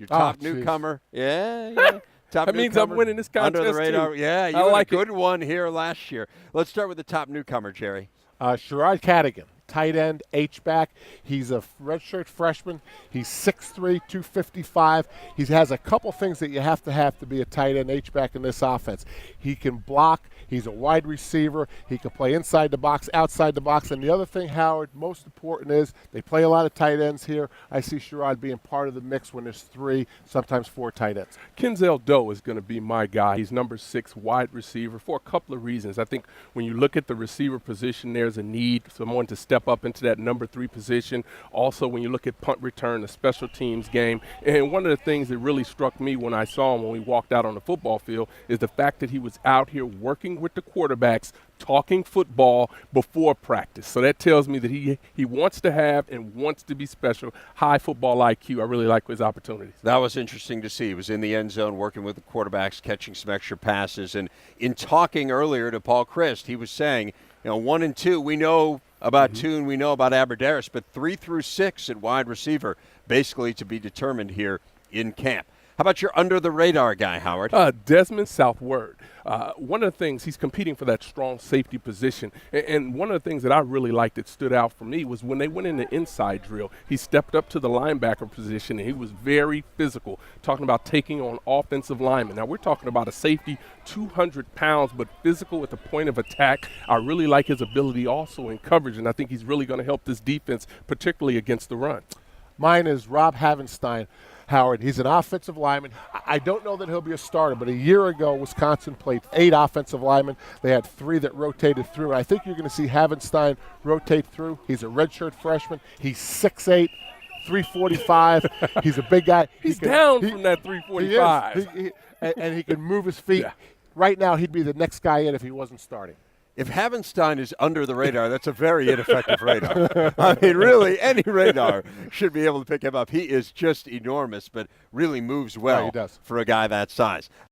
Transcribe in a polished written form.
your top newcomer. Yeah. Top that means I'm winning this contest under the radar. too. Yeah, you had a good one here last year. Let's start with the top newcomer, Gerry. Sherrod Cadigan, tight end, H-back. He's a redshirt freshman. He's 6'3", 255. He has a couple things that you have to be a tight end, H-back in this offense. He can block. He's a wide receiver. He can play inside the box, outside the box. And the other thing, Howard, most important is they play a lot of tight ends here. I see Sherrod being part of the mix when there's 3, sometimes 4 tight ends. Kenzel Doe is going to be my guy. He's number 6 wide receiver for a couple of reasons. I think when you look at the receiver position, there's a need for someone to step up into that number 3 position. Also, when you look at punt return, the special teams game. And one of the things that really struck me when I saw him when we walked out on the football field is the fact that he was out here working with the quarterbacks, talking football before practice. So that tells me that he wants to have and wants to be special, high football IQ. I really like his opportunities. That was interesting to see. He was in the end zone working with the quarterbacks, catching some extra passes. And in talking earlier to Paul Christ, he was saying, 1 and 2, we know about 2 and we know about Aberdaris, but 3 through 6 at wide receiver basically to be determined here in camp. How about your under-the-radar guy, Howard? Desmond Southward. One of the things, he's competing for that strong safety position. And one of the things that I really liked that stood out for me was when they went in the inside drill, he stepped up to the linebacker position, and he was very physical, talking about taking on offensive linemen. Now, we're talking about a safety, 200 pounds, but physical at the point of attack. I really like his ability also in coverage, and I think he's really going to help this defense, particularly against the run. Mine is Rob Havenstein. Howard, he's an offensive lineman. I don't know that he'll be a starter, but a year ago, Wisconsin played 8 offensive linemen. They had 3 that rotated through. I think you're going to see Havenstein rotate through. He's a redshirt freshman. He's 6'8", 345. He's a big guy. He's down from that 345. And he can move his feet. Yeah. Right now, he'd be the next guy in if he wasn't starting. If Havenstein is under the radar, that's a very ineffective radar. I mean, really, any radar should be able to pick him up. He is just enormous, but really moves well he does. for a guy that size.